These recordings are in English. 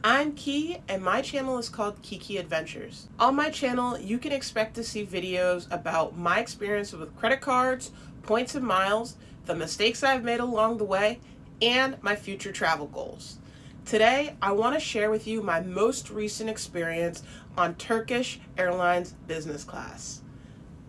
I'm Key, and my channel is called keyKEYadventures. On my channel, you can expect to see videos about my experience with credit cards, points and miles, the mistakes I've made along the way, and my future travel goals. Today, I want to share with you my most recent experience on Turkish Airlines Business Class.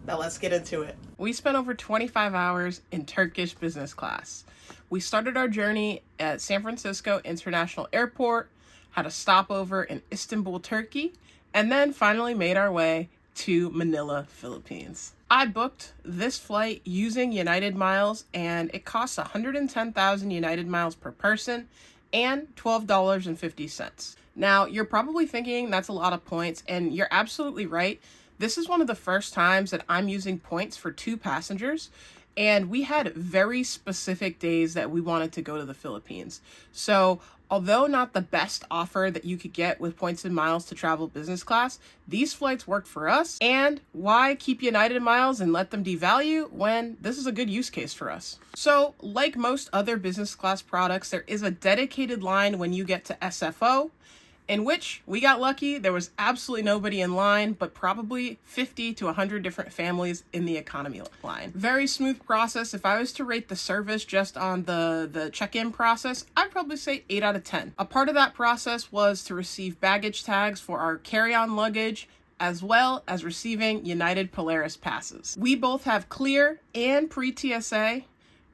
Now let's get into it. We spent over 25 hours in Turkish Business Class. We started our journey at San Francisco International Airport, had a stopover in Istanbul, Turkey, and then finally made our way to Manila, Philippines. I booked this flight using United Miles, and it costs 110,000 United Miles per person and $12.50. Now, you're probably thinking that's a lot of points, and you're absolutely right. This is one of the first times that I'm using points for 2 passengers, and we had very specific days that we wanted to go to the Philippines. So, although not the best offer that you could get with points and miles to travel business class, these flights worked for us. And why keep United Miles and let them devalue when this is a good use case for us? So, like most other business class products, there is a dedicated line when you get to SFO, in which we got lucky. There was absolutely nobody in line, but probably 50 to 100 different families in the economy line. Very smooth process. If I was to rate the service just on the check-in process, I'd probably say 8 out of 10. A part of that process was to receive baggage tags for our carry-on luggage, as well as receiving United Polaris passes. We both have clear and pre-TSA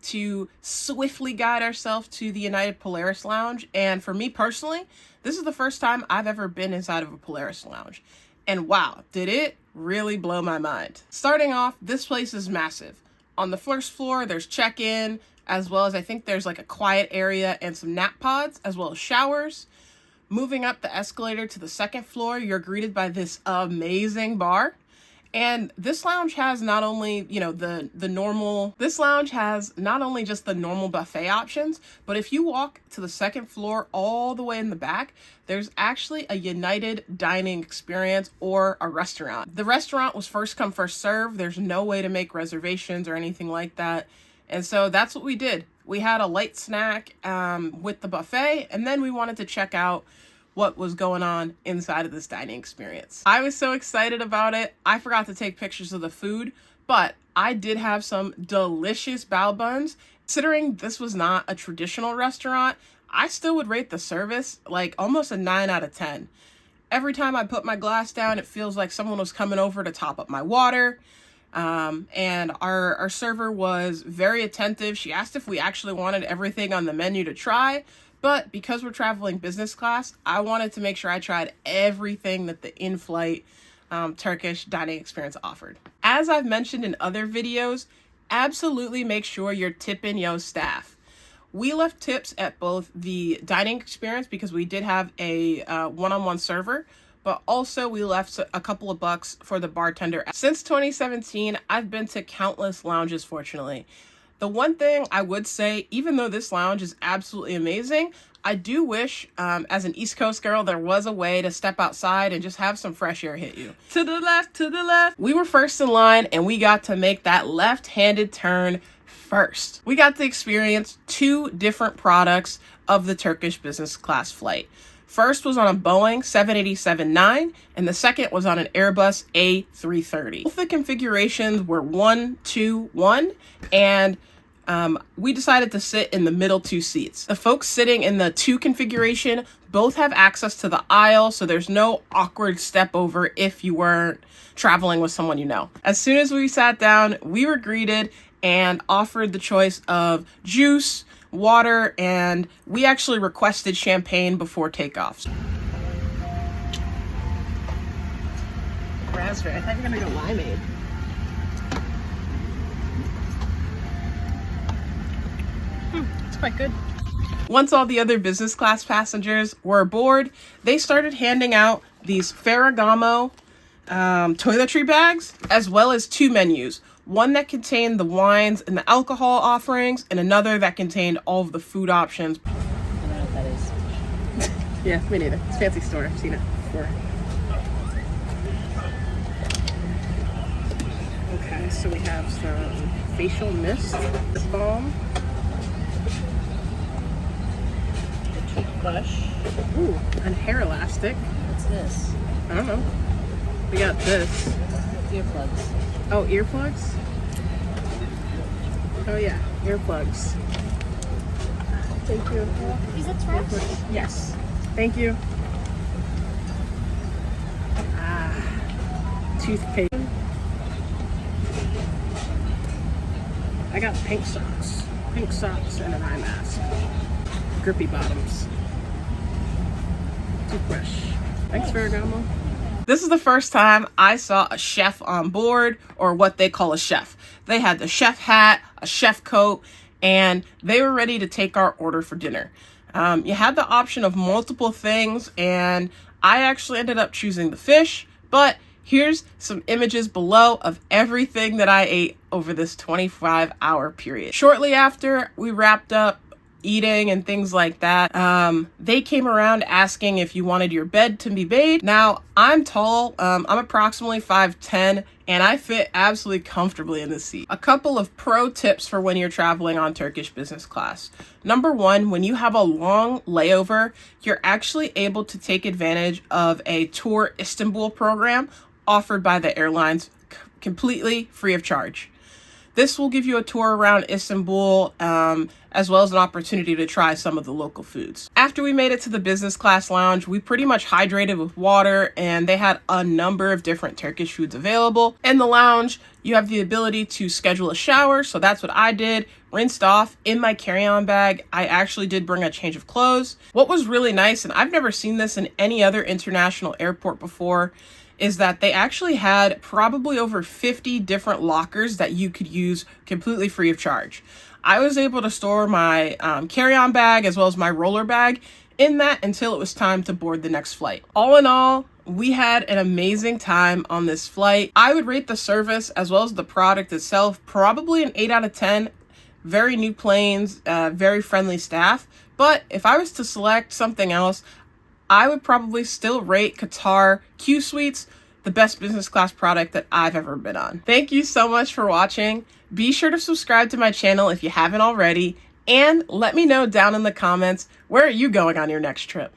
to swiftly guide ourselves to the United Polaris Lounge. And for me personally, this is the first time I've ever been inside of a Polaris Lounge. And wow, did it really blow my mind. Starting off, this place is massive. On the first floor, there's check-in, as well as I think there's like a quiet area and some nap pods, as well as showers. Moving up the escalator to the second floor, you're greeted by this amazing bar. And this lounge has not only, this lounge has not only just the normal buffet options, but if you walk to the second floor all the way in the back, there's actually a United dining experience or a restaurant. The restaurant was first come, first serve. There's no way to make reservations or anything like that. And so that's what we did. We had a light snack with the buffet, and then we wanted to check out what was going on inside of this dining experience. I was so excited about it. I forgot to take pictures of the food, but I did have some delicious bao buns. Considering this was not a traditional restaurant, I still would rate the service like almost a 9 out of 10. Every time I put my glass down, it feels like someone was coming over to top up my water. And our server was very attentive. She asked if we actually wanted everything on the menu to try. But because we're traveling business class, I wanted to make sure I tried everything that the in-flight Turkish dining experience offered. As I've mentioned in other videos, absolutely make sure you're tipping your staff. We left tips at both the dining experience because we did have a one-on-one server, but also we left a couple of bucks for the bartender. Since 2017, I've been to countless lounges, fortunately. The one thing I would say, even though this lounge is absolutely amazing, I do wish, as an East Coast girl, there was a way to step outside and just have some fresh air hit you. To the left, to the left. We were first in line, and we got to make that left-handed turn first. We got to experience 2 different products of the Turkish business class flight. First was on a Boeing 737-9, and the second was on an Airbus A330. Both the configurations were 1, 2, 1, and we decided to sit in the middle 2 seats. The folks sitting in the 2 configuration both have access to the aisle, so there's no awkward step over if you weren't traveling with someone you know. As soon as we sat down, we were greeted and offered the choice of juice, water, and we actually requested champagne before takeoff. Raspberry. I thought you were gonna go limeade. It's quite good. Once all the other business class passengers were aboard, they started handing out these Ferragamo toiletry bags, as well as 2 menus. One that contained the wines and the alcohol offerings, and another that contained all of the food options. I don't know what that is. Yeah, me neither. It's a fancy store. I've seen it before. Okay, so we have some facial mist, this balm, the toothbrush, Ooh, and hair elastic. What's this? I don't know. We got this. Earplugs. Oh, earplugs? Oh yeah, earplugs. Thank you. Is it trash? Yes. Thank you. Toothpaste. I got pink socks. Pink socks and an eye mask. Grippy bottoms. Toothbrush. Thanks, Ferragamo. This is the first time I saw a chef on board, or what they call a chef. They had the chef hat, a chef coat, and they were ready to take our order for dinner. You had the option of multiple things, and I actually ended up choosing the fish, but here's some images below of everything that I ate over this 25-hour period. Shortly after we wrapped up eating and things like that, they came around asking if you wanted your bed to be made. Now, I'm tall, I'm approximately 5'10", and I fit absolutely comfortably in this seat. A couple of pro tips for when you're traveling on Turkish business class. Number one, when you have a long layover, you're actually able to take advantage of a Tour Istanbul program offered by the airlines completely free of charge. This will give you a tour around Istanbul, as well as an opportunity to try some of the local foods. After we made it to the business class lounge, we pretty much hydrated with water, and they had a number of different Turkish foods available. In the lounge, you have the ability to schedule a shower, so that's what I did. Rinsed off. In my carry-on bag, I actually did bring a change of clothes. What was really nice, and I've never seen this in any other international airport before, is that they actually had probably over 50 different lockers that you could use completely free of charge. I was able to store my carry-on bag as well as my roller bag in that until it was time to board the next flight. All in all, we had an amazing time on this flight. I would rate the service as well as the product itself probably an 8 out of 10. Very new planes, very friendly staff. But if I was to select something else, I would probably still rate Qatar Q Suites the best business class product that I've ever been on. Thank you so much for watching. Be sure to subscribe to my channel if you haven't already, and let me know down in the comments, where are you going on your next trip?